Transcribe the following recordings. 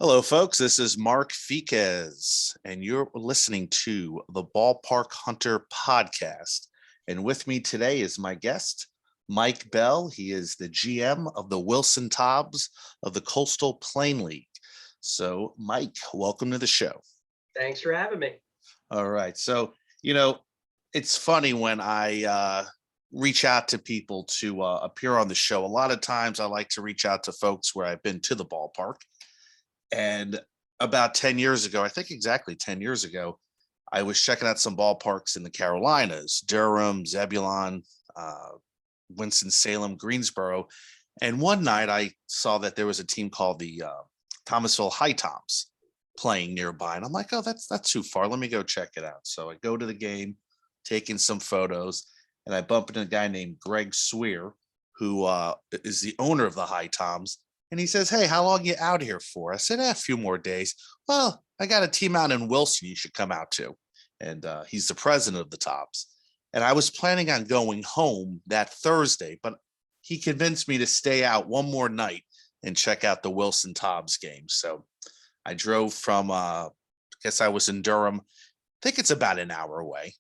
Hello, folks. This is Mark Fiquez, and you're listening to the Ballpark Hunter podcast. And with me today is my guest, Mike Bell. He is the GM of the Wilson Tobs of the Coastal Plain League. So, Mike, welcome to the show. Thanks for having me. All right. So, you know, it's funny when I reach out to people to appear on the show. A lot of times I like to reach out to folks where I've been to the ballpark. And about 10 years ago, I think exactly 10 years ago, I was checking out some ballparks in the Carolinas, Durham, Zebulon, Winston-Salem, Greensboro. And one night I saw that there was a team called the Thomasville High Toms playing nearby. And I'm like, oh, that's not too far. Let me go check it out. So I go to the game, taking some photos, and I bump into a guy named Greg Swear, who is the owner of the High Toms. And he says, hey, how long are you out here for? I said, a few more days. Well, I got a team out in Wilson you should come out to. And he's the president of the Tops. And I was planning on going home that Thursday, but he convinced me to stay out one more night and check out the Wilson Tobs game. So I drove from, I guess I was in Durham. I think it's about an hour away.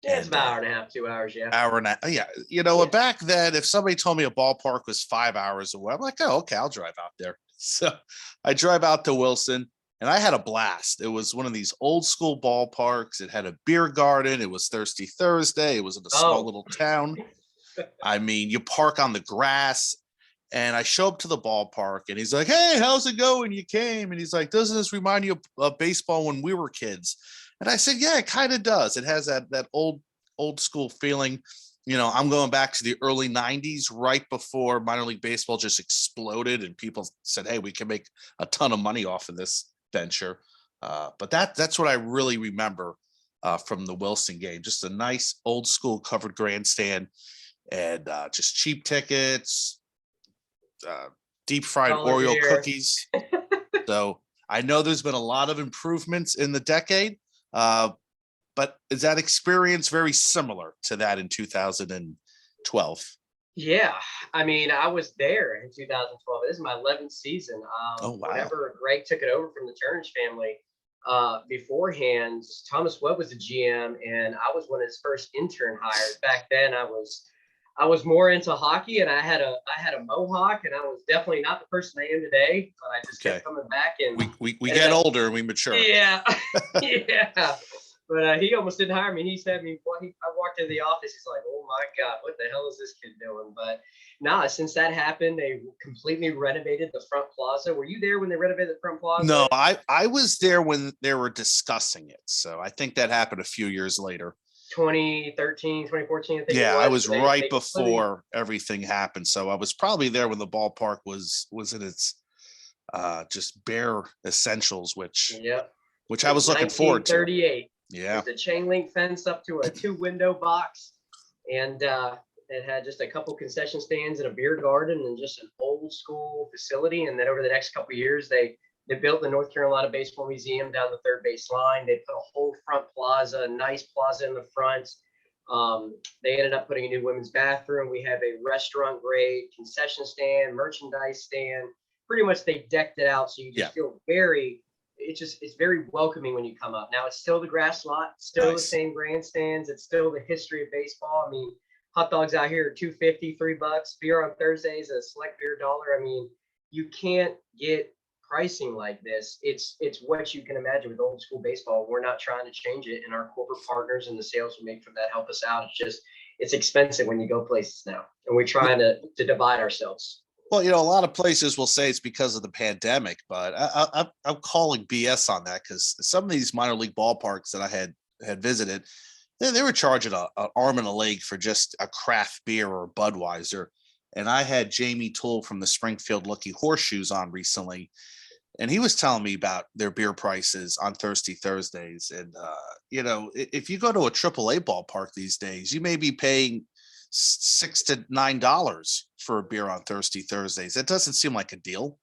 Yeah, it's about an hour and a half, 2 hours. Yeah. Hour and a half. Yeah. Back then, if somebody told me a ballpark was 5 hours away, I'm like, oh, okay, I'll drive out there. So I drive out to Wilson and I had a blast. It was one of these old school ballparks. It had a beer garden. It was Thirsty Thursday. It was in a small little town. I mean, you park on the grass. And I show up to the ballpark and he's like, hey, how's it going? You came. And he's like, doesn't this remind you of baseball when we were kids? And I said, yeah, it kind of does. It has that old school feeling. I'm going back to the early 90s, right before minor league baseball just exploded and people said, hey, we can make a ton of money off of this venture. But that's what I really remember from the Wilson game. Just a nice old school covered grandstand and just cheap tickets, deep fried Oreo cookies. So I know there's been a lot of improvements in the decade. But is that experience very similar to that in 2012? Yeah, I mean, I was there in 2012. This is my 11th season. Oh, wow. Whenever Greg took it over from the Turnage family, beforehand, Thomas Webb was the GM, and I was one of his first intern hires. Back then, I was more into hockey, and I had a mohawk, and I was definitely not the person I am today. But I just kept coming back, and we get older and we mature. Yeah, yeah. But he almost didn't hire me. He said me. I walked into the office. He's like, "Oh my God, what the hell is this kid doing?" But since that happened, they completely renovated the front plaza. Were you there when they renovated the front plaza? No, I was there when they were discussing it. So I think that happened a few years later. 2013, 2014. I think. Yeah, I was right before everything happened. So I was probably there when the ballpark was in its just bare essentials, which I was looking forward to. 1938. Yeah, the chain link fence up to a 2-window box, and it had just a couple concession stands and a beer garden and just an old school facility. And then over the next couple of years, they built the North Carolina Baseball Museum down the third base line. They put a whole front plaza, a nice plaza in the front. They ended up putting a new women's bathroom. We have a restaurant grade concession stand, merchandise stand. Pretty much they decked it out, so you just feel it's very welcoming when you come up. Now it's still the grass lot, still the same grandstands. It's still the history of baseball. I mean, hot dogs out here are $2.50, $3. Beer on Thursdays, a select beer $1. I mean, you can't get pricing like this. It's what you can imagine with old school baseball. We're not trying to change it, and our corporate partners and the sales we make from that help us out. It's expensive when you go places now, and we're trying to divide ourselves. Well, a lot of places will say it's because of the pandemic, but I'm calling BS on that because some of these minor league ballparks that I had visited, they were charging an arm and a leg for just a craft beer or Budweiser. And I had Jamie Toole from the Springfield Lucky Horseshoes on recently, and he was telling me about their beer prices on Thirsty Thursdays. And, if you go to a AAA ballpark these days, you may be paying $6 to $9 for a beer on Thirsty Thursdays. That doesn't seem like a deal.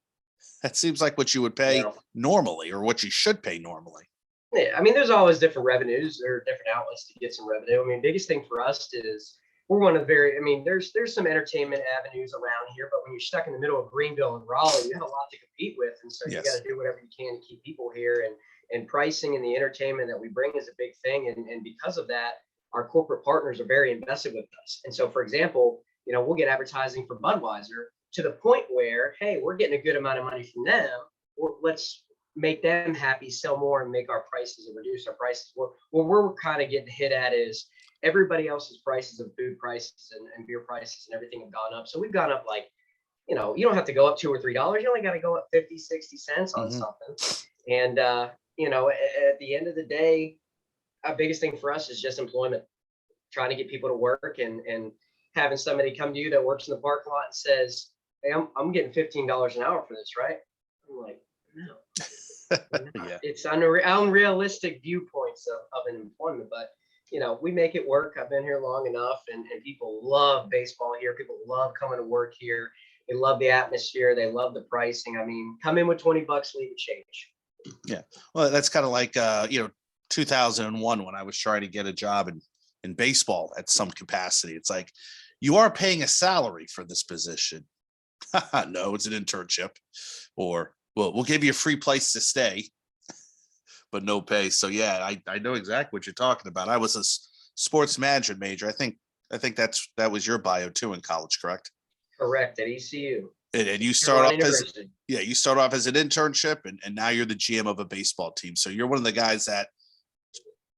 That seems like what you would pay normally, or what you should pay normally. Yeah, I mean, there's always different revenues or different outlets to get some revenue. I mean, biggest thing for us is we're one of the very, I mean, there's some entertainment avenues around here, but when you're stuck in the middle of Greenville and Raleigh, you have a lot to compete with. And so you got Yes. to do whatever you can to keep people here, and pricing and the entertainment that we bring is a big thing. And because of that, our corporate partners are very invested with us. And so, for example, we'll get advertising for Budweiser to the point where, hey, we're getting a good amount of money from them. Let's make them happy, sell more, and make our prices and reduce our prices. What we're kind of getting hit at is everybody else's prices of food prices and beer prices and everything have gone up. So we've gone up like, you don't have to go up $2 or $3. You only got to go up 50, 60 cents on something. And, at the end of the day, our biggest thing for us is just employment, trying to get people to work, and having somebody come to you that works in the parking lot and says, hey, I'm getting $15 an hour for this, right? I'm like, no. Yeah. It's unrealistic viewpoints of an employment, but we make it work. I've been here long enough, and people love baseball here. People love coming to work here. They love the atmosphere. They love the pricing. I mean, come in with $20, leave a change. Yeah. Well, that's kind of like, 2001 when I was trying to get a job in baseball at some capacity. It's like, you are paying a salary for this position. No, it's an internship. Or, well, we'll give you a free place to stay, but no pay. So yeah, I know exactly what you're talking about. I was a sports management major. I think that was your bio too in college, correct? Correct, at ECU. And you start off you start off as an internship, and now you're the GM of a baseball team. So you're one of the guys that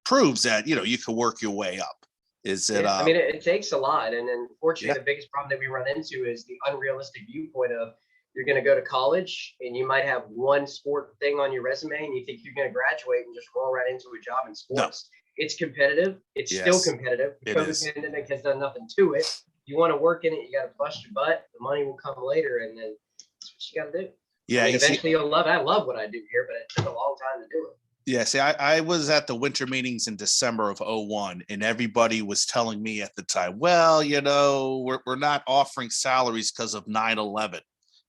proves that, you can work your way up. Is it? I mean, it takes a lot. And unfortunately, the biggest problem that we run into is the unrealistic viewpoint of, you're going to go to college and you might have one sport thing on your resume and you think you're going to graduate and just roll right into a job in sports. No. It's competitive. It's still competitive. The COVID pandemic has done nothing to it. You want to work in it, you got to bust your butt. The money will come later, and then that's what you got to do. Yeah. Eventually you'll love it. I love what I do here, but it took a long time to do it. Yeah. See, I was at the winter meetings in December of 2001, and everybody was telling me at the time, well, we're not offering salaries because of 9/11.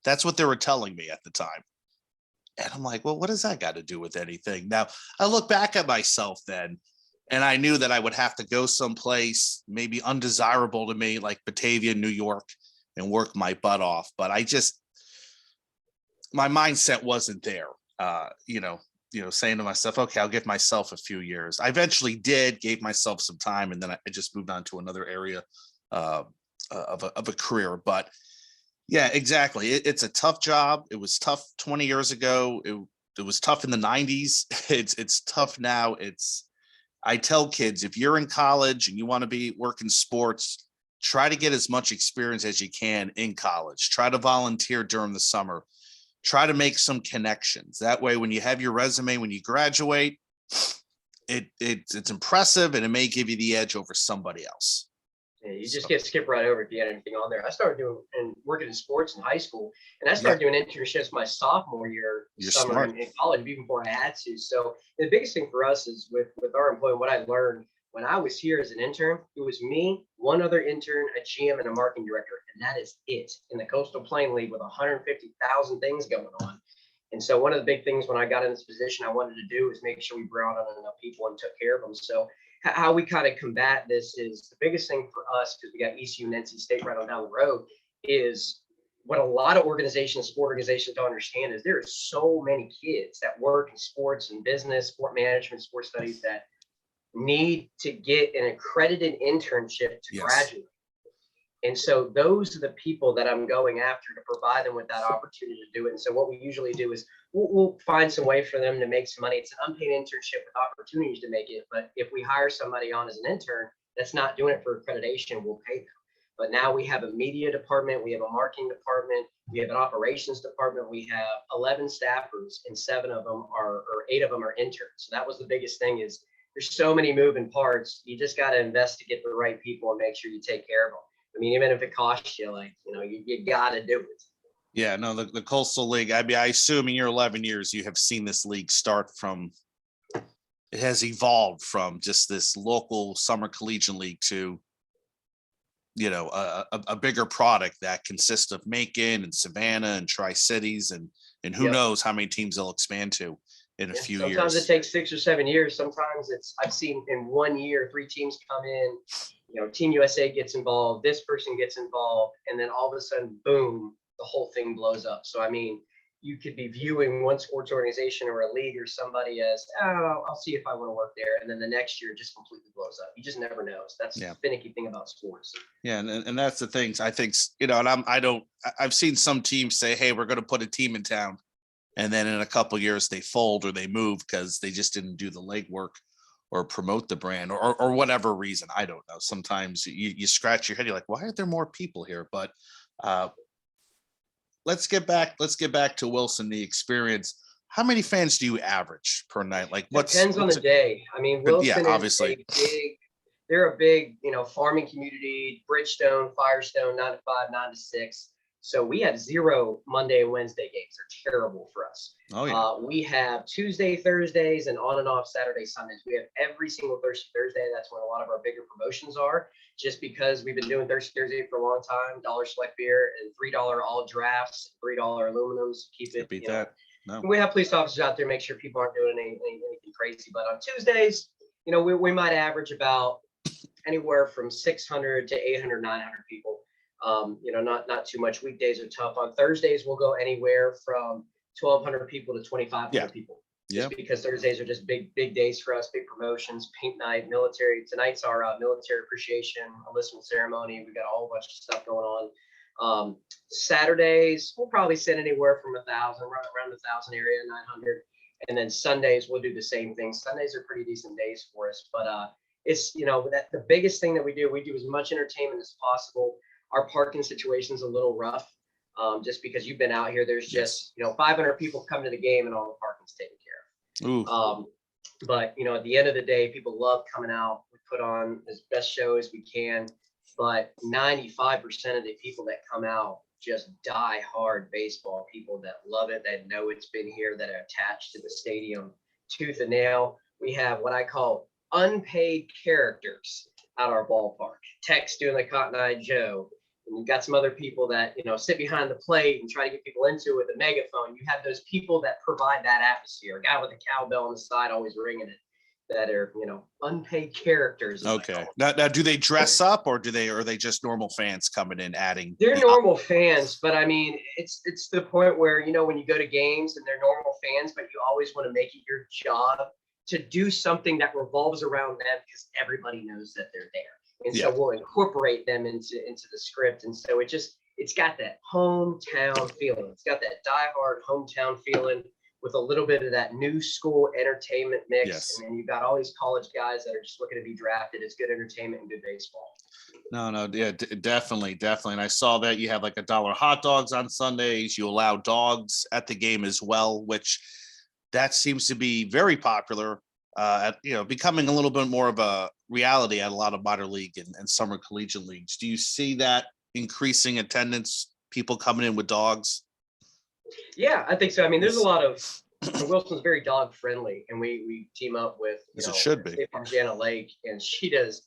That's what they were telling me at the time. And I'm like, well, what does that got to do with anything? Now, I look back at myself then, and I knew that I would have to go someplace maybe undesirable to me, like Batavia, New York, and work my butt off. But my mindset wasn't there, saying to myself, okay, I'll give myself a few years. I eventually gave myself some time, and then I just moved on to another area of a career. But yeah, exactly. It's a tough job. It was tough 20 years ago. It was tough in the 90s. It's tough now. I tell kids, if you're in college and you want to be working sports, try to get as much experience as you can in college. Try to volunteer during the summer. Try to make some connections. That way, when you have your resume, when you graduate, it's impressive, and it may give you the edge over somebody else. Yeah, you just skip right over if you had anything on there. I started doing and working in sports in high school, and I started doing internships my sophomore year summer in college, even before I had to. So the biggest thing for us is with our employee, what I learned when I was here as an intern, it was me, one other intern, a GM, and a marketing director, and that is it in the Coastal Plain League with 150,000 things going on. And so one of the big things when I got in this position I wanted to do is make sure we brought on enough people and took care of them. So how we kind of combat this is the biggest thing for us, because we got ECU and NC State right on down the road, is what a lot of sport organizations don't understand is there are so many kids that work in sports and business, sport management, sports studies that need to get an accredited internship to graduate. And so those are the people that I'm going after to provide them with that opportunity to do it. And so what we usually do is we'll find some way for them to make some money. It's an unpaid internship with opportunities to make it. But if we hire somebody on as an intern that's not doing it for accreditation, we'll pay them. But now we have a media department, we have a marketing department, we have an operations department, we have 11 staffers, and 8 of them are interns. So that was the biggest thing is there's so many moving parts. You just got to invest to get the right people and make sure you take care of them. I mean, even if it costs you, you got to do it. Yeah, no, the Coastal League, I mean, I assume in your 11 years, you have seen this league start from, it has evolved from just this local summer collegiate league to, a bigger product that consists of Macon and Savannah and Tri-Cities and who knows how many teams they'll expand to in a few years. Sometimes it takes 6 or 7 years. Sometimes I've seen in 1 year, 3 teams come in, Team USA gets involved, this person gets involved, and then all of a sudden, boom, the whole thing blows up. So, I mean, you could be viewing one sports organization or a league or somebody as, oh, I'll see if I want to work there. And then the next year it just completely blows up. You just never know. So that's the finicky thing about sports. Yeah. And that's the things I think, and I've seen some teams say, hey, we're going to put a team in town. And then in a couple of years they fold or they move because they just didn't do the legwork or promote the brand or whatever reason. I don't know. Sometimes you scratch your head. You're like, why aren't there more people here? But let's get back to Wilson, the experience. How many fans do you average per night? Like depends on the day. I mean, Wilson obviously they're a big, farming community, Bridgestone, Firestone, 9 to 5, 9 to 6. So we have 0 Monday and Wednesday games. They're terrible for us. Oh, yeah. We have Tuesday, Thursdays, and on and off Saturday, Sundays. We have every single Thursday. That's when a lot of our bigger promotions are, just because we've been doing Thursday for a long time. $1 select beer and $3 all drafts, $3 aluminums. Keep it. Beat that. No. We have police officers out there, make sure people aren't doing anything crazy. But on Tuesdays, we might average about anywhere from 600 to 800, 900 people. Not too much. Weekdays are tough. On Thursdays, we'll go anywhere from 1,200 people to 2,500 people. Just because Thursdays are just big days for us, big promotions, paint night, military. Tonight's our military appreciation enlistment ceremony. We got a whole bunch of stuff going on. Saturdays, we'll probably send anywhere from 1,000, around 1,000 area, 900. And then Sundays, we'll do the same thing. Sundays are pretty decent days for us, but it's, that the biggest thing that we do as much entertainment as possible. Our parking situation is a little rough, just because you've been out here. There's just 500 people come to the game and all the parking's taken care of. But at the end of the day, people love coming out. We put on as best show as we can, but 95% of the people that come out just die hard baseball people that love it, that know it's been here, that are attached to the stadium tooth and nail. We have what I call unpaid characters at our ballpark. Tex doing the Cotton Eye Joe. And you've got some other people that, sit behind the plate and try to get people into it with a megaphone. You have those people that provide that atmosphere. A guy with a cowbell on the side always ringing it, that are, unpaid characters. Okay. Now, do they dress up or are they just normal fans coming in adding? They're normal fans, but I mean, it's to the point where, when you go to games and they're normal fans, but you always want to make it your job to do something that revolves around them because everybody knows that they're there. And so we'll incorporate them into the script. And so it's got that hometown feeling. It's got that diehard hometown feeling with a little bit of that new school entertainment mix. Yes. And then you've got all these college guys that are just looking to be drafted. It's good entertainment and good baseball. No, yeah, definitely. And I saw that you have like $1 hot dogs on Sundays. You allow dogs at the game as well, which that seems to be very popular. Becoming a little bit more of a reality at a lot of minor league and summer collegiate leagues. Do you see that increasing attendance, people coming in with dogs? Yeah, I think so. I mean, there's a lot of Wilson's very dog friendly, and we team up with it should be Janet Lake, and she does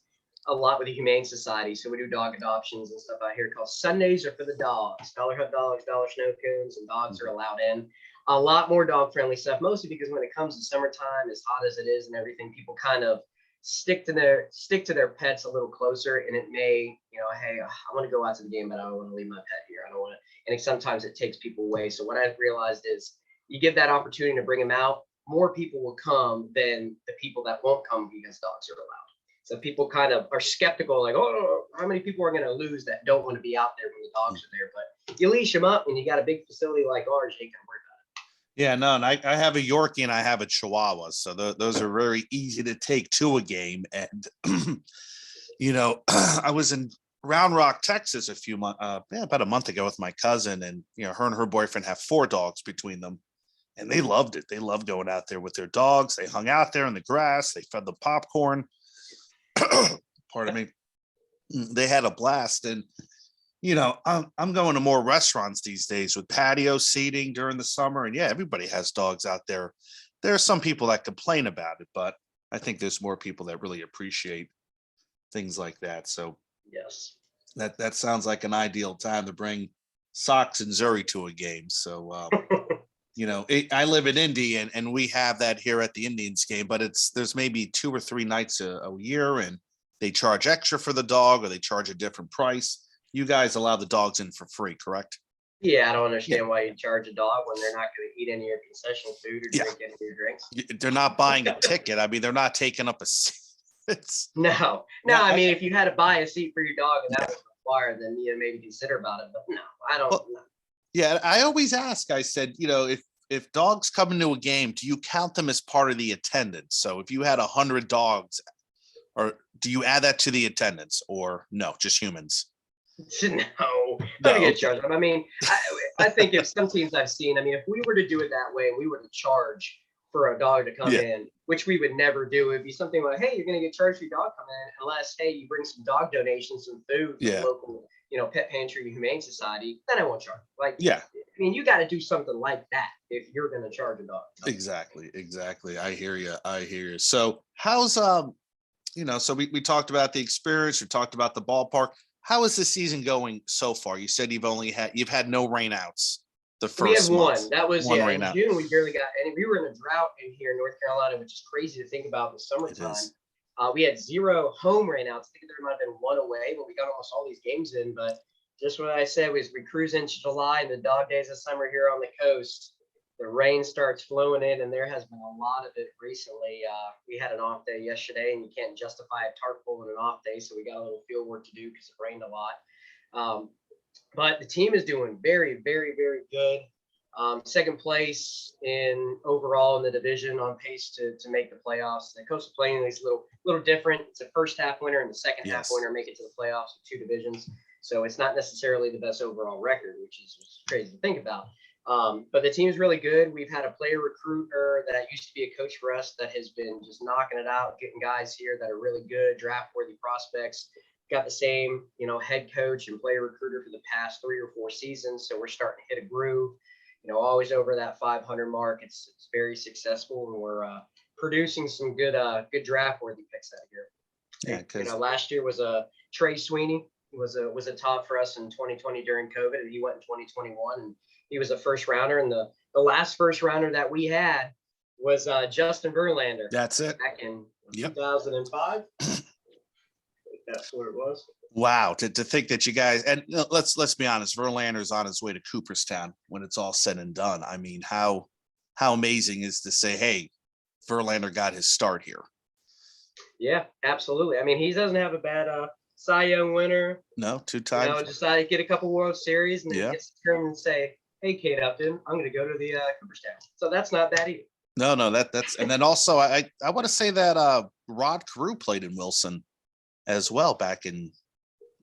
a lot with the Humane Society. So we do dog adoptions and stuff out here called Sundays are for the dogs. $1 hot dogs, $1 snow cones, and dogs are allowed in. A lot more dog friendly stuff, mostly because when it comes to summertime, as hot as it is and everything, people kind of stick to their pets a little closer. And it may, hey, I want to go out to the game, but I don't want to leave my pet here. I don't want to. And sometimes it takes people away. So what I've realized is you give that opportunity to bring them out, more people will come than the people that won't come because dogs are allowed. So people kind of are skeptical, like, oh, how many people are going to lose that don't want to be out there when the dogs are there? But you leash them up and you got a big facility like ours, you can work. Yeah, no, and I have a Yorkie and I have a Chihuahua, so those are very easy to take to a game. And I was in Round Rock, Texas, about a month ago with my cousin, and her and her boyfriend have 4 dogs between them, and they loved it. They loved going out there with their dogs. They hung out there in the grass. They fed them popcorn. Pardon me. They had a blast, and I'm going to more restaurants these days with patio seating during the summer. And everybody has dogs out there. There are some people that complain about it, but I think there's more people that really appreciate things like that. So yes, that sounds like an ideal time to bring Sox and Zuri to a game. So, I live in Indy and we have that here at the Indians game, but there's maybe 2 or 3 nights a year. And they charge extra for the dog or they charge a different price. You guys allow the dogs in for free, correct? Yeah, I don't understand why you charge a dog when they're not going to eat any of your concession food or drink any of your drinks. They're not buying a ticket. I mean, they're not taking up a seat. No. I mean, if you had to buy a seat for your dog and that was required, then maybe consider about it. But no, I don't. Well, yeah, I always ask. I said, if dogs come into a game, do you count them as part of the attendance? So if you had 100 dogs, or do you add that to the attendance, or no, just humans? No, don't get charged. I mean, I think if some teams I've seen, I mean, if we were to do it that way, we were to charge for a dog to come in, which we would never do. It'd be something like, hey, you're going to get charged for your dog coming in, unless, hey, you bring some dog donations, some food from the local, pet pantry, humane society, then I won't charge. Like, I mean, you got to do something like that if you're going to charge a dog. Exactly. I hear you. So how's, so we talked about the experience, we talked about the ballpark. How is the season going so far? You said you've had no rainouts. We had one. That was one in June. We barely got any. We were in a drought in here in North Carolina, which is crazy to think about in the summertime. We had 0 home rainouts. I think there might have been 1 away, but we got almost all these games in. But just what I said was, we cruise into July and the dog days of summer here on the coast. The rain starts flowing in, and there has been a lot of it recently. We had an off day yesterday, and you can't justify a tarp pull in an off day, so we got a little field work to do because it rained a lot. But the team is doing very, very, very good. Second place in overall in the division, on pace to make the playoffs. The Coastal Plain is a little different. It's a first half winner and the second half winner make it to the playoffs with 2 divisions. So it's not necessarily the best overall record, which is crazy to think about. But the team is really good. We've had a player recruiter that used to be a coach for us that has been just knocking it out, getting guys here that are really good, draft-worthy prospects. Got the same, head coach and player recruiter for the past 3 or 4 seasons. So we're starting to hit a groove, always over that 500 mark. It's very successful, and we're producing some good draft-worthy picks out here. Yeah, last year was Trey Sweeney was a top for us in 2020 during COVID, and he went in 2021, and he was a first rounder. And the last first rounder that we had was Justin Verlander. That's it. Back in 2005. That's what it was. Wow, to think that you guys, and let's be honest, Verlander's on his way to Cooperstown when it's all said and done. I mean, how amazing is to say, hey, Verlander got his start here. Yeah, absolutely. I mean, he doesn't have a bad Cy Young winner. No, 2 times. Decided to get a couple World Series, and then gets to turn and say, hey, Kate Upton, I'm going to go to the Cooperstown. So that's not bad either. No, that's, and then also I want to say that Rod Carew played in Wilson as well back in,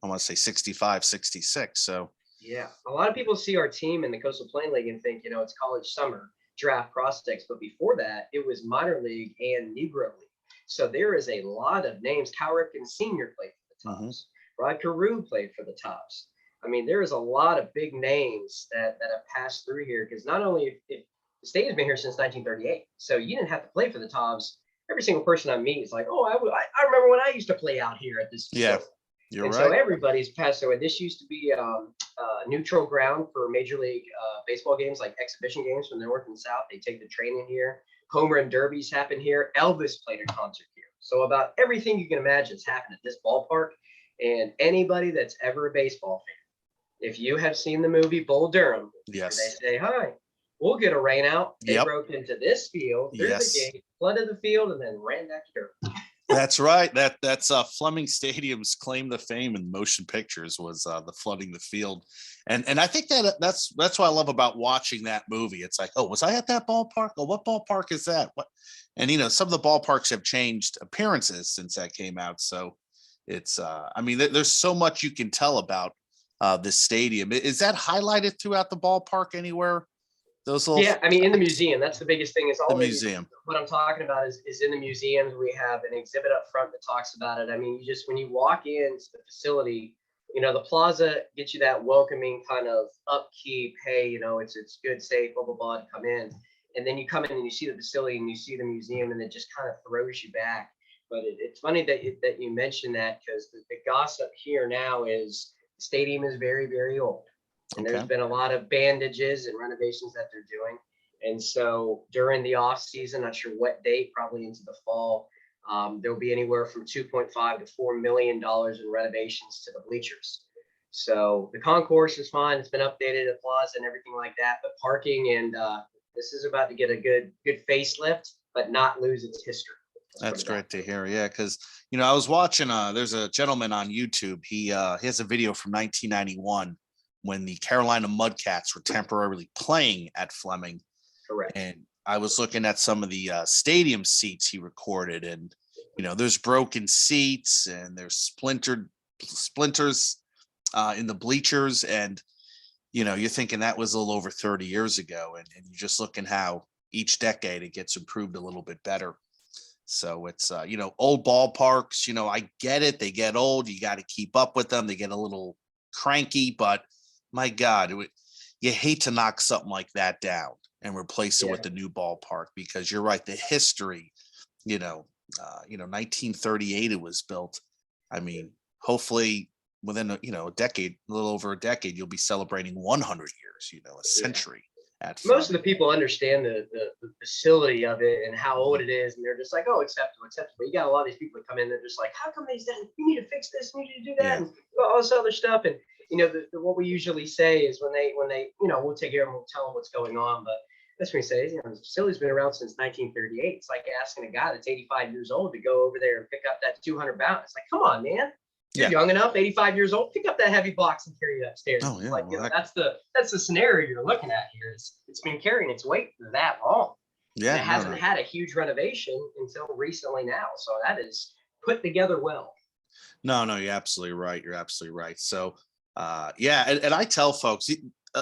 I want to say 65, 66. So yeah, a lot of people see our team in the Coastal Plain League and think, it's college summer draft prospects. But before that, it was minor league and Negro league. So there is a lot of names. Cal Ripken Sr. played for the Tops. Rod Carew played for the Tops. I mean, there is a lot of big names that have passed through here, because not only if the state has been here since 1938, so you didn't have to play for the Tops. Every single person I meet is like, oh, I remember when I used to play out here at this facility. Yeah, you're and right. So everybody's passed away. This used to be neutral ground for Major League Baseball games, like exhibition games from the North and South. They take the training here. Homerun derbies happen here. Elvis played a concert here. So about everything you can imagine has happened at this ballpark. And anybody that's ever a baseball fan, if you have seen the movie Bull Durham, they say, hi, we'll get a rain out. They broke into this field, through the gate, flooded the field, and then ran back to dirt. That's right. That's Fleming Stadium's claim to fame in motion pictures was the flooding the field. And I think that's what I love about watching that movie. It's like, oh, was I at that ballpark? Oh, what ballpark is that? What? And some of the ballparks have changed appearances since that came out. So it's I mean, there's so much you can tell about this stadium. Is that highlighted throughout the ballpark anywhere? Those little I mean, in the museum, that's the biggest thing. Is all the museum. What I'm talking about is in the museums. We have an exhibit up front that talks about it. I mean, when you walk into the facility, the plaza gets you that welcoming kind of upkeep. Hey, it's good, safe, blah, blah, blah, to come in. And then you come in and you see the facility and you see the museum, and it just kind of throws you back. But it's funny that you mentioned that, because the gossip here now is the stadium is very, very old. And there's been a lot of bandages and renovations that they're doing. And so during the off season, not sure what date, probably into the fall, There'll be anywhere from 2.5 to $4 million in renovations to the bleachers. So the concourse is fine. It's been updated, the plaza and everything like that. But parking and this is about to get a good facelift, but not lose its history. That's great to hear. Yeah, because I was watching. There's a gentleman on YouTube. He has a video from 1991 when the Carolina Mudcats were temporarily playing at Fleming. Correct. And I was looking at some of the stadium seats he recorded, and there's broken seats and there's splinters in the bleachers, and you're thinking that was a little over 30 years ago, and you're just looking how each decade it gets improved a little bit better. So it's old ballparks, I get it, they get old, you got to keep up with them, they get a little cranky, but my God, you hate to knock something like that down and replace it with the new ballpark, because you're right, the history, 1938 it was built. I mean, hopefully within a decade, a little over a decade, you'll be celebrating 100 years, a century. Most of the people understand the facility of it and how old it is, and they're just like, oh, acceptable. You got a lot of these people that come in, they're just like, how come these done? You need to fix this, you need to do that, and all this other stuff. And what we usually say is when they we'll take care of them, we'll tell them what's going on, but that's what we say is, the facility's been around since 1938. It's like asking a guy that's 85 years old to go over there and pick up that 200 pounds. It's like, come on, man. You're young enough, 85 years old, pick up that heavy box and carry it upstairs. Oh, yeah, that's the scenario you're looking at here. It's been carrying its weight for that long. Yeah, and it hasn't had a huge renovation until recently now. So that is put together well. No, you're absolutely right. You're absolutely right. So, and I tell folks,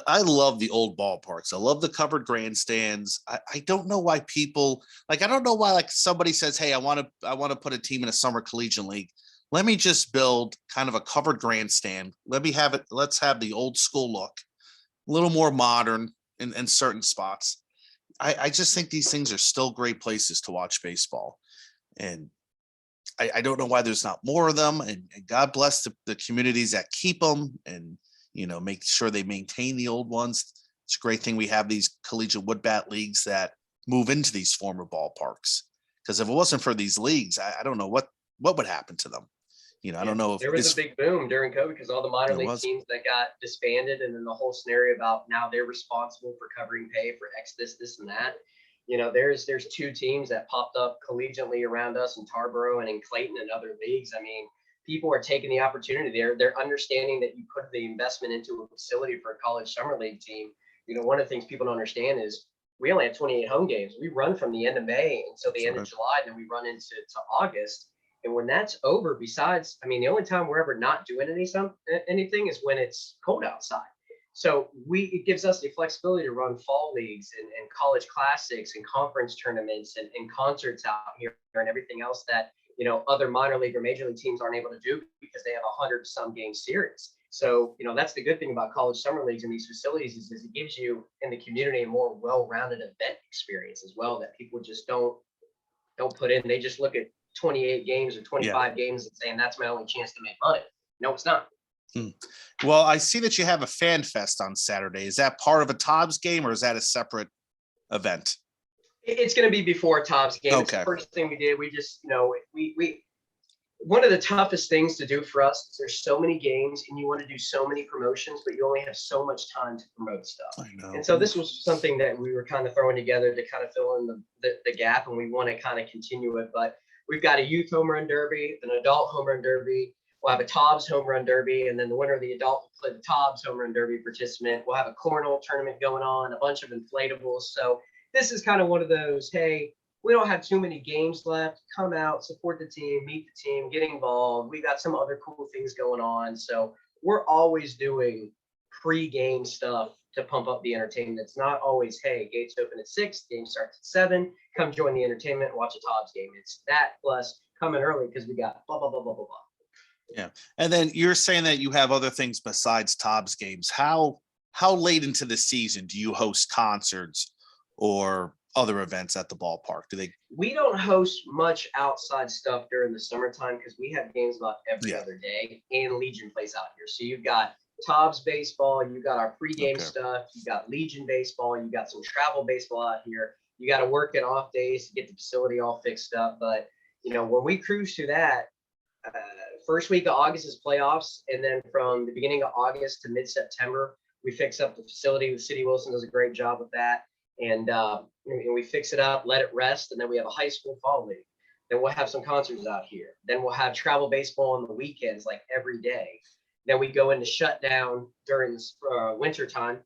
I love the old ballparks. I love the covered grandstands. I don't know why people I don't know why somebody says, hey, I want to put a team in a summer collegiate league. Let me just build kind of a covered grandstand. Let's have the old school look, a little more modern in certain spots. I just think these things are still great places to watch baseball. And I don't know why there's not more of them. And God bless the communities that keep them and, make sure they maintain the old ones. It's a great thing we have these collegiate wood bat leagues that move into these former ballparks. Because if it wasn't for these leagues, I don't know what would happen to them. I don't know if there was a big boom during COVID because all the minor league teams that got disbanded, and then the whole scenario about now they're responsible for covering pay for X, this, and that. There's two teams that popped up collegiately around us in Tarboro and in Clayton and other leagues. I mean, people are taking the opportunity. They're understanding that you put the investment into a facility for a college summer league team. One of the things people don't understand is we only have 28 home games. We run from the end of May until the end of July, and then we run into August. And when that's over, the only time we're ever not doing anything is when it's cold outside. So it gives us the flexibility to run fall leagues and college classics and conference tournaments and concerts out here and everything else that, other minor league or major league teams aren't able to do because they have 100 some game series. So, that's the good thing about college summer leagues and these facilities is it gives you in the community a more well-rounded event experience as well that people just don't put in. They just look at 28 games or 25 games and saying that's my only chance to make money. No, it's not. Well, I see that you have a fan fest on Saturday. Is that part of a Tobs game or is that a separate event? It's going to be before a Tobs game. Okay. It's the first thing we did. We just, we one of the toughest things to do for us is there's so many games and you want to do so many promotions, but you only have so much time to promote stuff. I know. And so this was something that we were kind of throwing together to kind of fill in the gap, and we want to kind of continue it. But we've got a youth home run derby, an adult home run derby. We'll have a Tobs home run derby, and then the winner of the adult will play the Tobs home run derby participant. We'll have a cornhole tournament going on, a bunch of inflatables. So this is kind of one of those, hey, we don't have too many games left. Come out, support the team, meet the team, get involved. We got some other cool things going on. So we're always doing pre-game stuff to pump up the entertainment. It's not always, hey, gates open at 6, game starts at 7. Come join the entertainment and watch a Tobs game. It's that plus coming early because we got blah, blah, blah, blah, blah, blah. Yeah. And then you're saying that you have other things besides Tobs games. How late into the season do you host concerts or other events at the ballpark? We don't host much outside stuff during the summertime because we have games about every other day, and Legion plays out here. So you've got Tobs baseball, you got our pregame stuff, you got Legion baseball, you got some travel baseball out here. You got to work at off days to get the facility all fixed up. But when we cruise through that, first week of August is playoffs, and then from the beginning of August to mid-September, we fix up the facility. The city of Wilson does a great job with that, and we fix it up, let it rest, and then we have a high school fall league. Then we'll have some concerts out here. Then we'll have travel baseball on the weekends, like every day. Then we go into shutdown during winter time.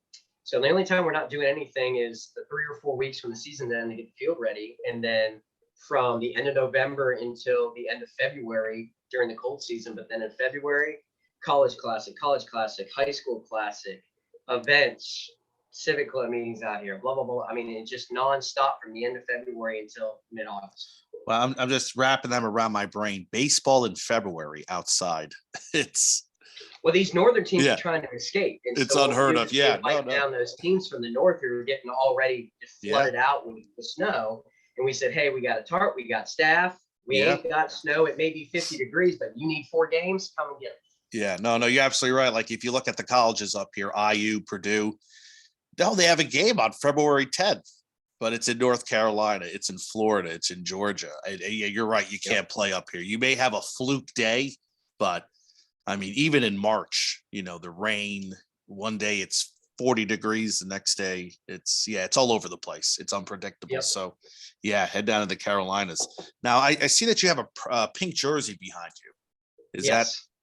So the only time we're not doing anything is the 3 or 4 weeks when the season's end to get the field ready, and then from the end of November until the end of February during the cold season. But then in February, college classic, high school classic, events, civic club meetings out here, blah, blah, blah. I mean, it's just nonstop from the end of February until mid-August. Well, I'm just wrapping them around my brain. Baseball in February outside. Well, these northern teams are trying to escape. And it's unheard of. Yeah. Down those teams from the north who are getting already flooded out with the snow. And we said, hey, we got a tarp, we got staff, we ain't got snow. It may be 50 degrees, but you need 4 games, come and get them. Yeah, no, you're absolutely right. Like if you look at the colleges up here, IU, Purdue, they have a game on February 10th, but it's in North Carolina, it's in Florida, it's in Georgia. You're right. You can't play up here. You may have a fluke day, but I mean, even in March, the rain, one day it's 40 degrees, the next day it's all over the place. It's unpredictable. Yep. So head down to the Carolinas. Now I see that you have a pink jersey behind you.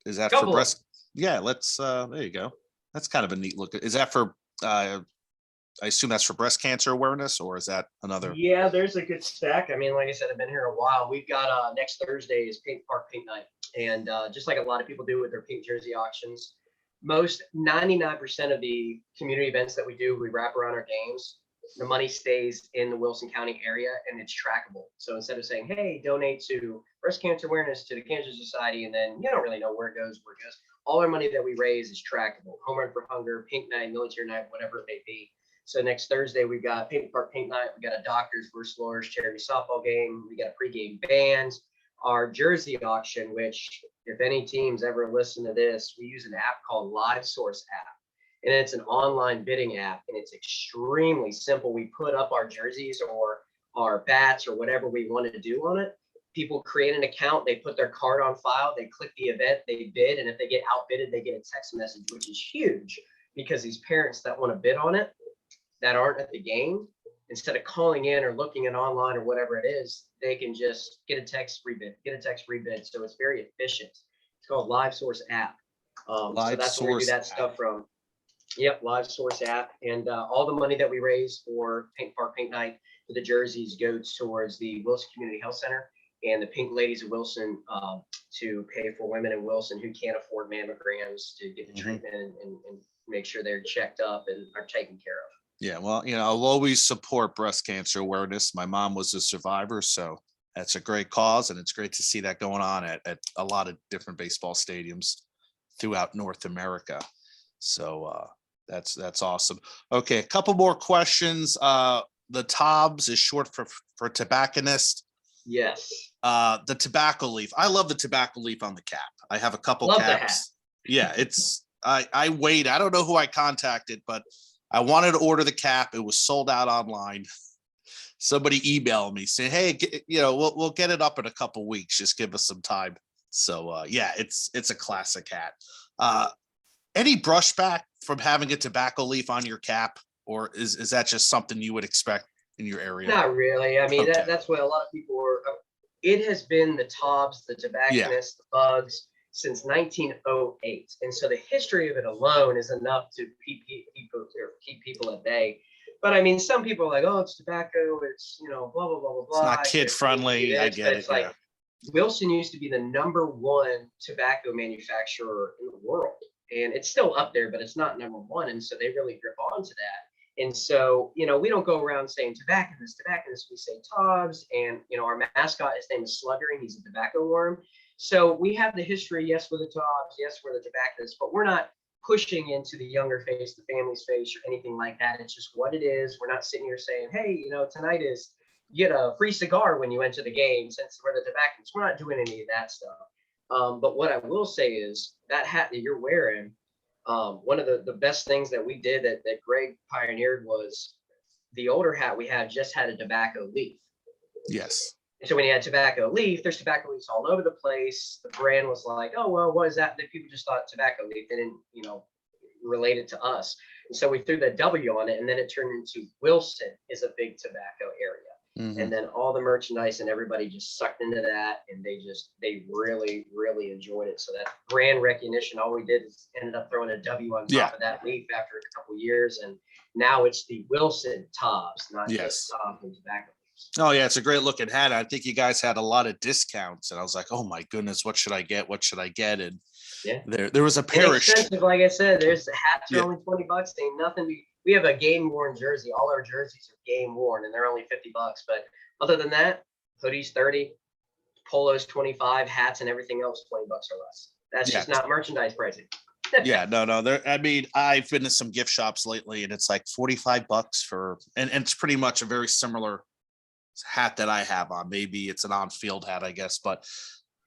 Is that for breast? Yeah, let's there you go. That's kind of a neat look. Is that for I assume that's for breast cancer awareness, or is that another? Yeah, there's a good stack. I mean, like I said, I've been here a while. We've got next Thursday is Park Paint Night. And just like a lot of people do with their pink jersey auctions, 99% of the community events that we do, we wrap around our games. The money stays in the Wilson County area and it's trackable. So instead of saying, hey, donate to breast cancer awareness to the Cancer Society, and then you don't really know where it goes, all our money that we raise is trackable. Homerun for Hunger, Pink Night, Military Night, whatever it may be. So next Thursday, we've got Park Paint Night. We got a Doctors versus Lawyers charity softball game. We got a pregame band. Our jersey auction, which if any teams ever listen to this, we use an app called Live Source app. And it's an online bidding app, and it's extremely simple. We put up our jerseys or our bats or whatever we want to do on it. People create an account, they put their card on file, they click the event, they bid, and if they get outbidded, they get a text message, which is huge because these parents that want to bid on it that aren't at the game, instead of calling in or looking at online or whatever it is, they can just get a text rebid. So it's very efficient. It's called Live Source app. So that's where we do that stuff from. Yep, Live Source app. And all the money that we raise for Park Paint Night for the jerseys goes towards the Wilson Community Health Center and the Pink Ladies of Wilson to pay for women in Wilson who can't afford mammograms to get the treatment and make sure they're checked up and are taken care of. Yeah, well, I'll always support breast cancer awareness. My mom was a survivor, so that's a great cause, and it's great to see that going on at a lot of different baseball stadiums throughout North America. So that's awesome. Okay, a couple more questions. The Tobs is short for tobacconist. Yes. The tobacco leaf. I love the tobacco leaf on the cap. I have a couple caps. Yeah, I wait. I don't know who I contacted, but I wanted to order the cap. It was sold out online. Somebody emailed me saying, hey, we'll get it up in a couple weeks. Just give us some time. So it's a classic hat. Any brushback from having a tobacco leaf on your cap, or is that just something you would expect in your area? Not really. I mean, that's what a lot of people were. It has been the Tobs, the tobacconists, the bugs since 1908. And so the history of it alone is enough to keep people at bay. But I mean, some people are like, oh, it's tobacco. It's, blah, blah, blah, blah, blah. It's not kid friendly. I get it. It's like Wilson used to be the #1 tobacco manufacturer in the world. And it's still up there, but it's not #1. And so they really grip onto that. And so, we don't go around saying tobacconist. We say Tobs. And, our mascot, his name is Slugger, and he's a tobacco worm. So we have the history, yes, we're the Tobs, yes, we're the tobacconists, but we're not pushing into the younger face, the family's face, or anything like that. It's just what it is. We're not sitting here saying, hey, tonight is you get a free cigar when you enter the game since we're the tobacconists. We're not doing any of that stuff. But what I will say is that hat that you're wearing, one of the best things that we did that Greg pioneered was the older hat we had just had a tobacco leaf. Yes. So when you had tobacco leaf, there's tobacco leaves all over the place. The brand was like, oh, well, what is that? And people just thought tobacco leaf. They didn't, relate it to us. And so we threw the W on it, and then it turned into Wilson is a big tobacco area. And then all the merchandise and everybody just sucked into that, and they really, really enjoyed it. So that brand recognition, all we did is ended up throwing a W on top of that leaf after a couple of years. And now it's the Wilson Tobs, not just Tobs and tobacco. Oh yeah, it's a great looking hat. I think you guys had a lot of discounts, and I was like, "Oh my goodness, what should I get? What should I get?" And there was a parish. Expensive, like I said, there's hats are only $20. Ain't nothing. We have a game worn jersey. All our jerseys are game worn, and they're only $50. But other than that, hoodies 30, polos 25, hats and everything else $20 or less. That's just not merchandise pricing. No. I mean, I've been to some gift shops lately, and it's like $45 for, and it's pretty much a very similar hat that I have on. Maybe it's an on-field hat, I guess, but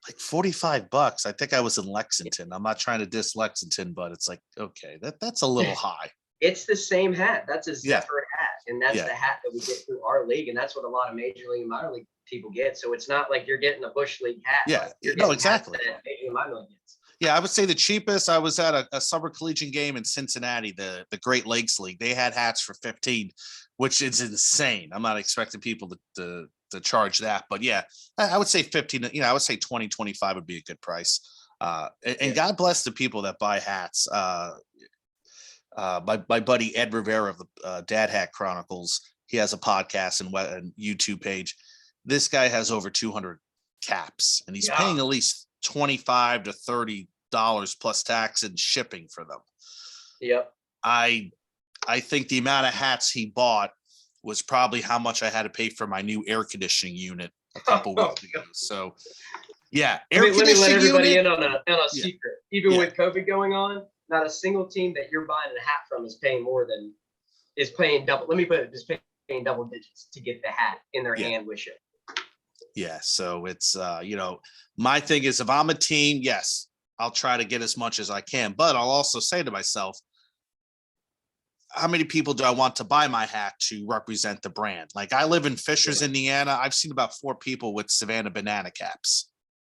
like $45. I think I was in Lexington. I'm not trying to diss Lexington, but it's like, okay, that's a little high. It's the same hat. That's a zipper hat, and that's the hat that we get through our league, and that's what a lot of major league and minor league people get. So it's not like you're getting a bush league hat. Yeah, no, exactly. Major league minor league gets. Yeah, I would say the cheapest. I was at a summer collegiate game in Cincinnati, the Great Lakes League. They had hats for 15, which is insane. I'm not expecting people to charge that, but yeah, I would say 15. I would say 20, 25 would be a good price. And God bless the people that buy hats. My buddy Ed Rivera of the Dad Hat Chronicles, he has a podcast and YouTube page. This guy has over 200 caps, and he's paying at least $25 to $30 plus tax and shipping for them. Yep. I think the amount of hats he bought was probably how much I had to pay for my new air conditioning unit a couple weeks ago. So yeah, let me let everybody in on a secret. Even with COVID going on, not a single team that you're buying a hat from is paying double. Let me put it, is paying double digits to get the hat in their hand with it. Yeah. So it's, my thing is, if I'm a team, yes, I'll try to get as much as I can, but I'll also say to myself, how many people do I want to buy my hat to represent the brand? Like, I live in Fishers, Indiana. I've seen about 4 people with Savannah banana caps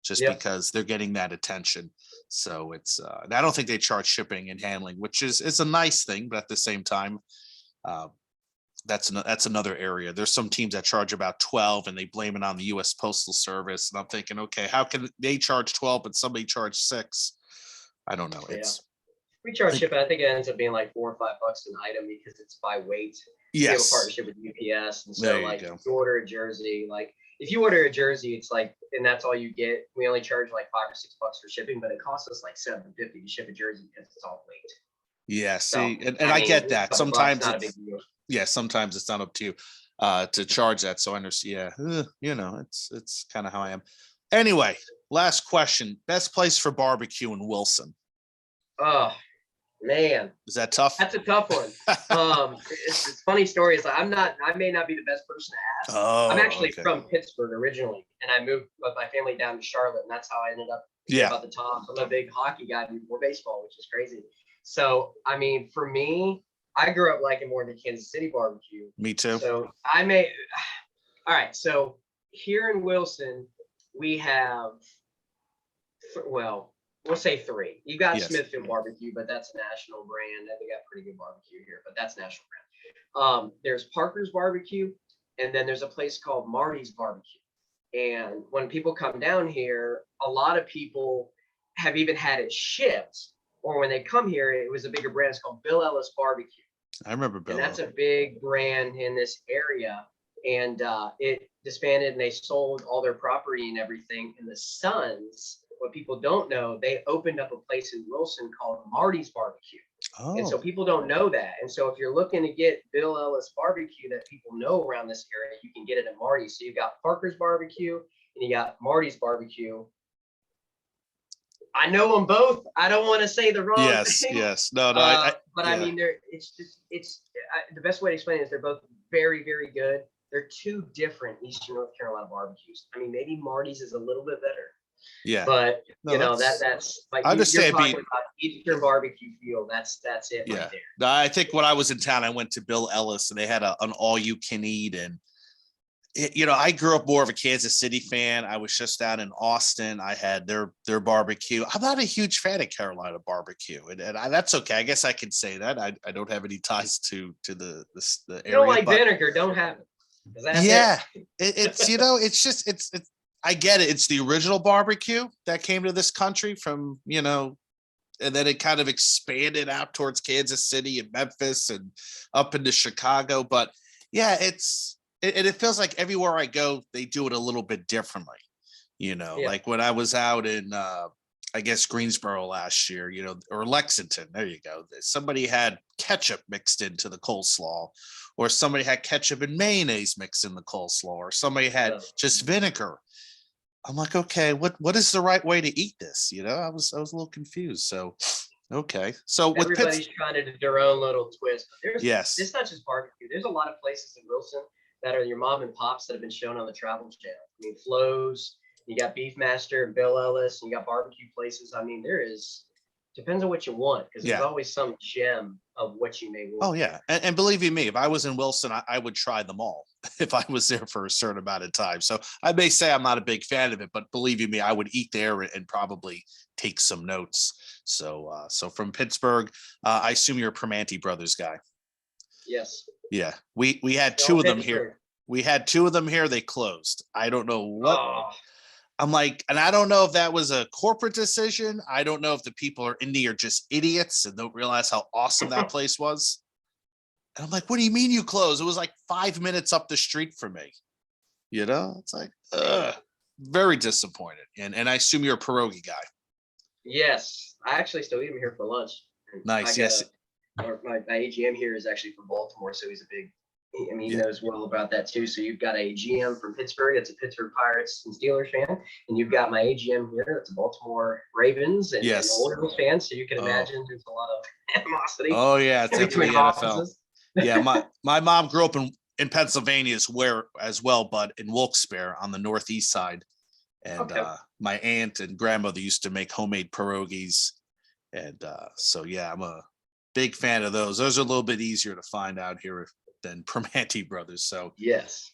just because they're getting that attention. So it's, and I don't think they charge shipping and handling, which is a nice thing, but at the same time, that's another area. There's some teams that charge about 12 and they blame it on the U.S. Postal Service. And I'm thinking, okay, how can they charge 12 but somebody charge 6? I don't know. We charge shipping. I think it ends up being like $4 or $5 an item because it's by weight. Yes. We have a partnership with UPS, and so if you order a jersey, if you order a jersey, it's like, and that's all you get. We only charge like $5 or $6 for shipping, but it costs us like $7.50 to ship a jersey because it's all weight. Yeah. See, so, and I get that. Sometimes sometimes it's not up to you to charge that. So I understand. Yeah, it's kind of how I am. Anyway, last question: best place for barbecue in Wilson? Oh man, is that tough? That's a tough one. It's a funny story. Is I may not be the best person to ask. I'm actually from Pittsburgh originally, and I moved with my family down to Charlotte, and that's how I ended up about the Toms. I'm a big hockey guy before baseball, which is crazy. So I mean, for me, I grew up liking more the Kansas City barbecue. Me too. So all right. So here in Wilson, we have we'll say 3. You got Smithfield Barbecue, but that's a national brand. And they got pretty good barbecue here, but that's national brand. There's Parker's Barbecue, and then there's a place called Marty's Barbecue. And when people come down here, a lot of people have even had it shipped, or when they come here, it was a bigger brand. It's called Bill Ellis Barbecue. I remember Bill. And that's a big brand in this area. And it disbanded, and they sold all their property and everything. And the Sons, what people don't know, they opened up a place in Wilson called Marty's Barbecue. Oh. And so people don't know that. And so if you're looking to get Bill Ellis Barbecue that people know around this area, you can get it at Marty's. So you've got Parker's Barbecue and you got Marty's Barbecue. I know them both. I don't want to say the wrong thing. Yes. No. I mean, the best way to explain it is they're both very, very good. They're 2 different Eastern North Carolina barbecues. I mean, maybe Marty's is a little bit better. Yeah, but that's like I understand. You're talking about Eastern barbecue feel. That's it right there. No, I think when I was in town, I went to Bill Ellis, and they had an all-you-can-eat, and I grew up more of a Kansas City fan. I was just down in Austin. I had their barbecue. I'm not a huge fan of Carolina barbecue, and that's okay. I guess I can say that. I don't have any ties to the You don't area, like but vinegar, don't have it. 'Cause that's yeah, it's it's just it's I get it. It's the original barbecue that came to this country from and then it kind of expanded out towards Kansas City and Memphis and up into Chicago. But yeah, it feels like everywhere I go, they do it a little bit differently. Yeah. Like when I was out in I guess Greensboro last year, or Lexington, there you go. Somebody had ketchup mixed into the coleslaw, or somebody had ketchup and mayonnaise mixed in the coleslaw, or somebody had just vinegar. I'm like, okay, what is the right way to eat this? I was a little confused. So, okay. So with Everybody's trying to do their own little twist. But yes, it's not just barbecue. There's a lot of places in Wilson that are your mom and pops that have been shown on the Travel Channel. I mean, Flo's, you got Beefmaster and Bill Ellis, and you got barbecue places. I mean, depends on what you want, because there's yeah. always some gem of what you may Oh want. yeah, and believe you me, if I was in Wilson, I would try them all if I was there for a certain amount of time. So I may say I'm not a big fan of it, but believe you me, I would eat there and probably take some notes. So from Pittsburgh, I assume you're a Primanti Brothers guy. Yes. Yeah, we had All two of them Pittsburgh. here. We had two of them here. They closed. I don't know what. Oh, I'm like, and I don't know if that was a corporate decision. I don't know if the people are Indy are just idiots and don't realize how awesome that place was. And I'm like, what do you mean you closed? It was like 5 minutes up the street from me. It's like, very disappointed. And I assume you're a pierogi guy. yes. I actually still eat them here for lunch. And Nice. Yes. my AGM here is actually from Baltimore, so he's a big. I mean, he Yeah. knows well about that too. So you've got a GM from Pittsburgh that's a Pittsburgh Pirates and Steelers fan, and you've got my AGM here that's a Baltimore Ravens and Yes. Orioles fan. So you can Oh. imagine there's a lot of animosity Oh yeah, it's into the between NFL. offices. Yeah, my mom grew up in Pennsylvania as well, but in Wilkes-Barre on the northeast side. And Okay. my aunt and grandmother used to make homemade pierogies. And so yeah, I'm a big fan of those. Those are a little bit easier to find out here than Primanti Brothers. So Yes.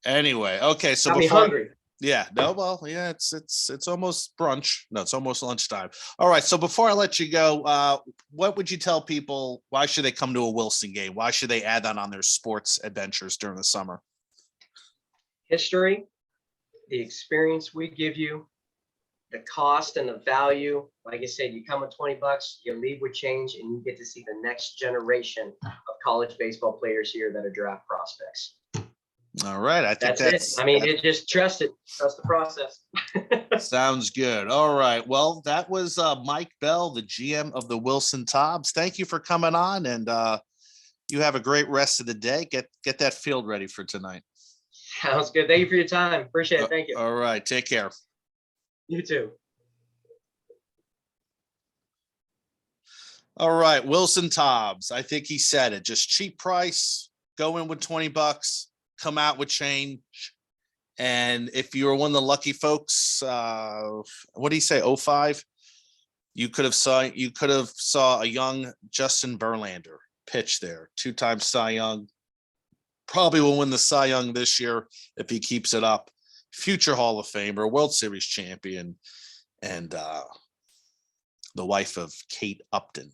anyway, okay. So Got me before hungry. yeah, no, well, yeah, it's almost brunch. No, it's almost lunchtime. All right. So before I let you go, what would you tell people? Why should they come to a Wilson game? Why should they add that on their sports adventures during the summer? History, the experience we give you, the cost and the value. Like I said, you come with $20, you leave with change, and you get to see the next generation of college baseball players here that are draft prospects. All right. I think that's it. I mean, it just trust the process. Sounds good. All right. Well, that was Mike Bell, the GM of the Wilson Tobs. Thank you for coming on, and you have a great rest of the day. Get that field ready for tonight. Sounds good. Thank you for your time. Appreciate it. Thank you. All right. Take care. You too. All right. Wilson Tobs. I think he said it. Just cheap price. Go in with $20. Come out with change. And if you were one of the lucky folks, what do you say? 05? You could have saw a young Justin Verlander pitch there. 2-time Cy Young. Probably will win the Cy Young this year if he keeps it up. Future Hall of Famer, World Series champion, and the wife of Kate Upton.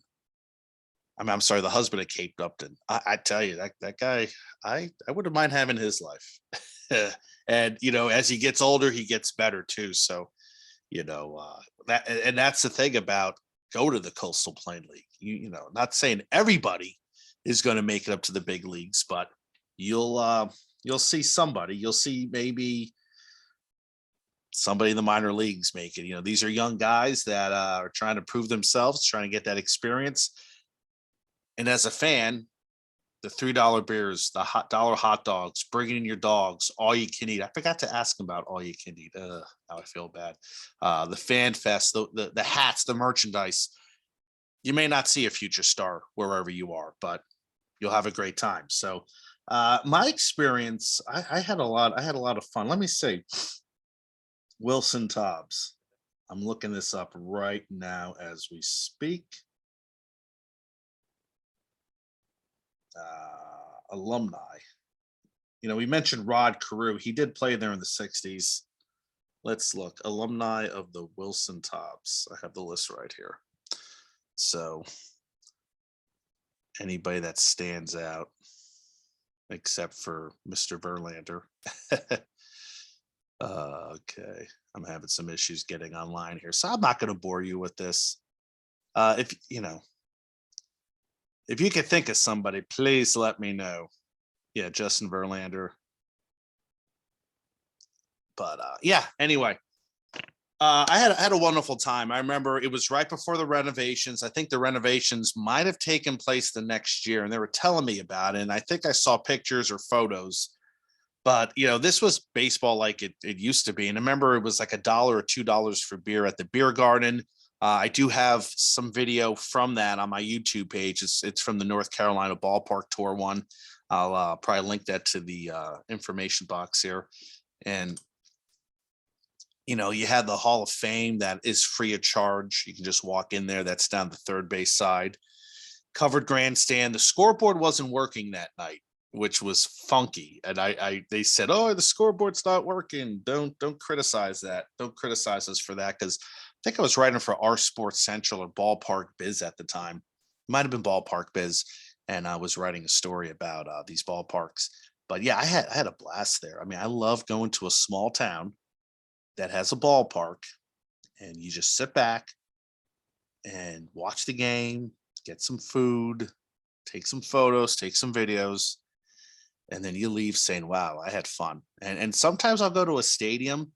I'm sorry, the husband of Kate Upton. I tell you, that guy, I wouldn't mind having his life. And as he gets older, he gets better too. So, that's the thing about go to the Coastal Plain League. Not saying everybody is going to make it up to the big leagues, but you'll see somebody. You'll see maybe somebody in the minor leagues make it. These are young guys that are trying to prove themselves, trying to get that experience. And as a fan, the $3 beers, the $1 hot dogs, bringing in your dogs, all you can eat. I forgot to ask him about all you can eat. Now I feel bad. The fan fest, the hats, the merchandise. You may not see a future star wherever you are, but you'll have a great time. So my experience, I had a lot of fun. Let me see. Wilson Tobs. I'm looking this up right now as we speak. Alumni. we mentioned Rod Carew. He did play there in the 60s. Let's look. Alumni of the Wilson Tobs. I have the list right here. So anybody that stands out, except for Mr. Verlander. Okay. I'm having some issues getting online here, so I'm not going to bore you with this. If you can think of somebody, please let me know. Yeah, Justin Verlander. But yeah, anyway, I had a wonderful time. I remember it was right before the renovations. I think the renovations might have taken place the next year, and they were telling me about it. And I think I saw pictures or photos. But this was baseball like it used to be. And I remember it was like $1 or $2 for beer at the beer garden. I do have some video from that on my YouTube page. It's from the North Carolina Ballpark Tour one. I'll probably link that to the information box here. And you had the Hall of Fame that is free of charge. You can just walk in there. That's down the third base side. Covered grandstand. The scoreboard wasn't working that night, which was funky. And they said, "Oh, the scoreboard's not working. Don't criticize that. Don't criticize us for that." Because I think I was writing for Our Sports Central or Ballpark Biz at the time. It might have been Ballpark Biz, and I was writing a story about these ballparks. But yeah, I had a blast there. I mean, I love going to a small town that has a ballpark, and you just sit back and watch the game, get some food, take some photos, take some videos, and then you leave saying, "Wow, I had fun." And sometimes I'll go to a stadium,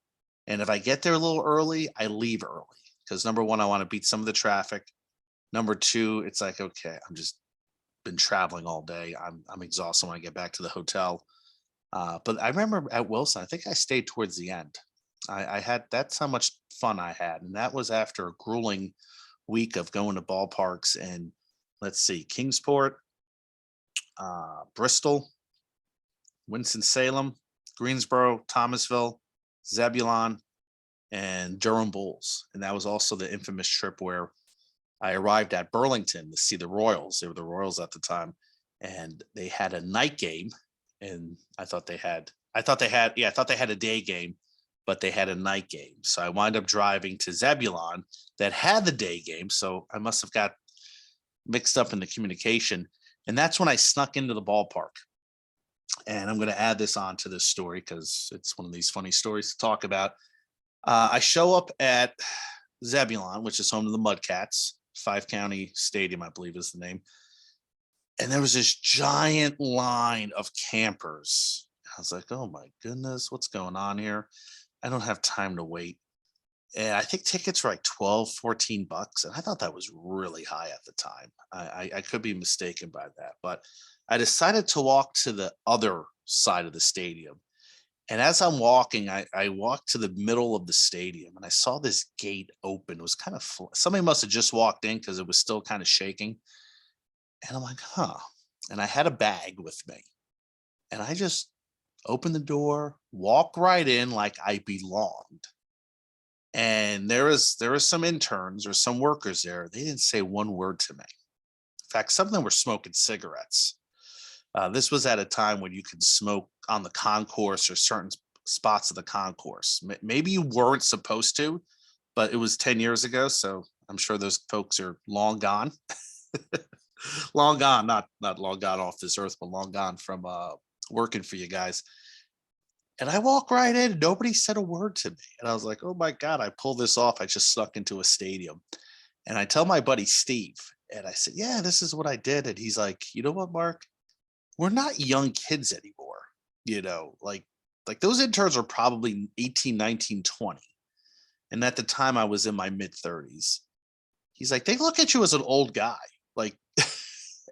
and if I get there a little early, I leave early because number one, I want to beat some of the traffic. Number two, it's like, okay, I'm just been traveling all day. I'm exhausted when I get back to the hotel. But I remember at Wilson, I think I stayed towards the end. I had that's how much fun I had, and that was after a grueling week of going to ballparks. And let's see, Kingsport, Bristol, Winston-Salem, Greensboro, Thomasville, Zebulon, and Durham Bulls. And that was also the infamous trip where I arrived at Burlington to see the Royals. They were the Royals at the time, and they had a night game. And I thought they had a day game, but they had a night game. So I wound up driving to Zebulon that had the day game. So I must have got mixed up in the communication. And that's when I snuck into the ballpark. And I'm going to add this on to this story because it's one of these funny stories to talk about. I show up at Zebulon, which is home to the Mudcats, 5-County Stadium, I believe is the name. And there was this giant line of campers. I was like, "Oh my goodness, what's going on here? I don't have time to wait." And I think tickets were like $12-14. And I thought that was really high at the time. I could be mistaken by that, but I decided to walk to the other side of the stadium. And as I'm walking, I walked to the middle of the stadium and I saw this gate open. It was kind of, somebody must have just walked in because it was still kind of shaking. And I'm like, huh. And I had a bag with me. And I just opened the door, walk right in like I belonged. And there was some interns or some workers there. They didn't say one word to me. In fact, some of them were smoking cigarettes. This was at a time when you could smoke on the concourse or certain spots of the concourse. Maybe you weren't supposed to, but it was 10 years ago. So I'm sure those folks are long gone. Long gone, not long gone off this earth, but long gone from working for you guys. And I walk right in and nobody said a word to me. And I was like, "Oh my God, I pulled this off. I just snuck into a stadium." And I tell my buddy Steve, and I said, "Yeah, this is what I did." And he's like, "You know what, Mark? We're not young kids anymore. Like those interns are probably 18, 19, 20. And at the time I was in my mid 30s. He's like, "They look at you as an old guy." Like,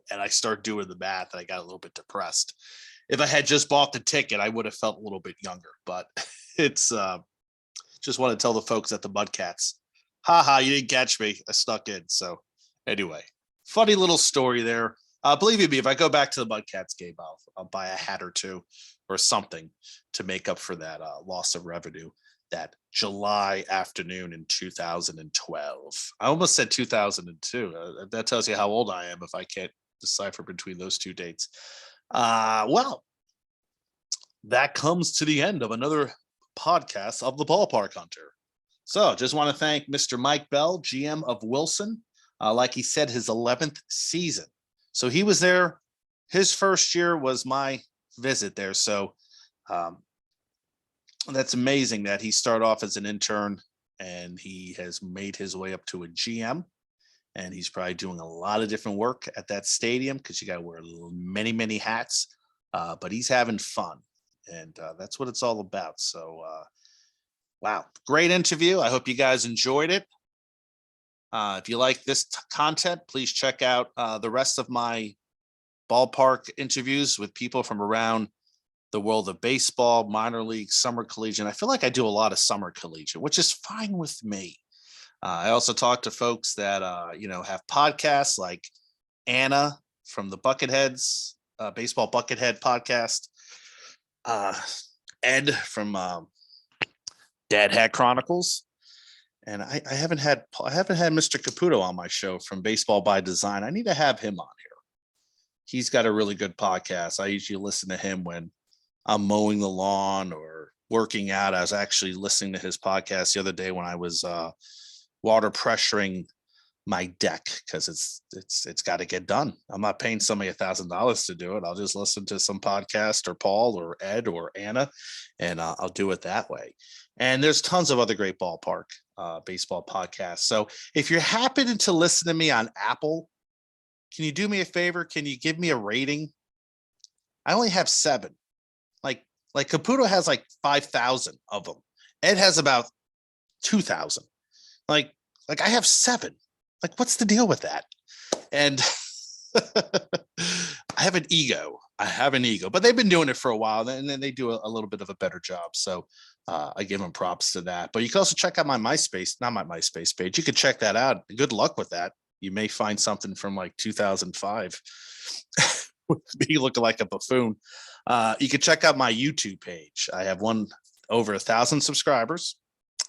and I start doing the math and I got a little bit depressed. If I had just bought the ticket, I would have felt a little bit younger, but it's just want to tell the folks at the Mudcats, haha, you didn't catch me. I snuck in. So anyway, funny little story there. Believe me, if I go back to the Mudcats game, I'll buy a hat or two or something to make up for that loss of revenue that July afternoon in 2012. I almost said 2002. That tells you how old I am if I can't decipher between those two dates. Well, that comes to the end of another podcast of the Ballpark Hunter. So just want to thank Mr. Mike Bell, GM of Wilson. Like he said, his 11th season. So he was there. His first year was my visit there. So that's amazing that he started off as an intern and he has made his way up to a GM. And he's probably doing a lot of different work at that stadium because you got to wear many, many hats. But he's having fun. And that's what it's all about. So, wow, great interview. I hope you guys enjoyed it. If you like this content, please check out the rest of my Ballpark interviews with people from around the world of baseball, minor league, summer collegiate. I feel like I do a lot of summer collegiate, which is fine with me. I also talk to folks that, have podcasts like Anna from the Bucketheads, Baseball Buckethead podcast. Ed from Dad Hat Chronicles. And I haven't had Mr. Caputo on my show from Baseball by Design. I need to have him on here. He's got a really good podcast. I usually listen to him when I'm mowing the lawn or working out. I was actually listening to his podcast the other day when I was water pressuring my deck because it's got to get done. I'm not paying somebody $1,000 to do it. I'll just listen to some podcast or Paul or Ed or Anna, and I'll do it that way. And there's tons of other great ballpark baseball podcasts. So if you're happening to listen to me on Apple, can you do me a favor? Can you give me a rating? I only have 7. Like Caputo has like 5,000 of them. Ed has about 2,000. Like I have 7. Like, what's the deal with that? And I have an ego, but they've been doing it for a while, and then they do a little bit of a better job. So I give them props to that. But you can also check out my MySpace, not my MySpace page. You could check that out. Good luck with that. You may find something from like 2005 with me looking like a buffoon. You could check out my YouTube page. I have over 1,000 subscribers.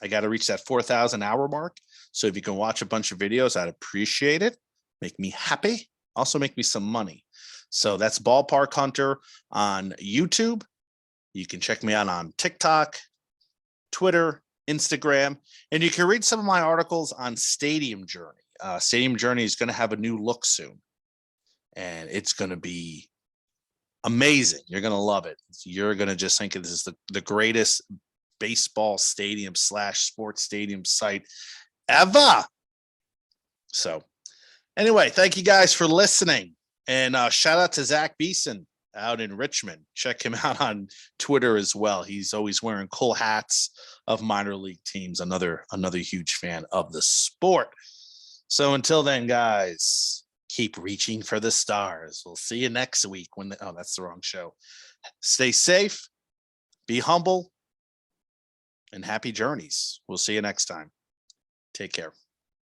I got to reach that 4,000 hour mark. So if you can watch a bunch of videos, I'd appreciate it. Make me happy. Also make me some money. So that's Ballpark Hunter on YouTube. You can check me out on TikTok, Twitter, Instagram, and you can read some of my articles on Stadium Journey. Stadium Journey is going to have a new look soon, and it's going to be amazing. You're going to love it. You're going to just think this is the greatest baseball stadium / sports stadium site ever. So anyway, thank you guys for listening, and shout out to Zach Beeson out in Richmond. Check him out on Twitter as well. He's always wearing cool hats of minor league teams. Another huge fan of the sport. So until then, guys, keep reaching for the stars. We'll see you next week that's the wrong show. Stay safe, be humble, and happy journeys. We'll see you next time. Take care.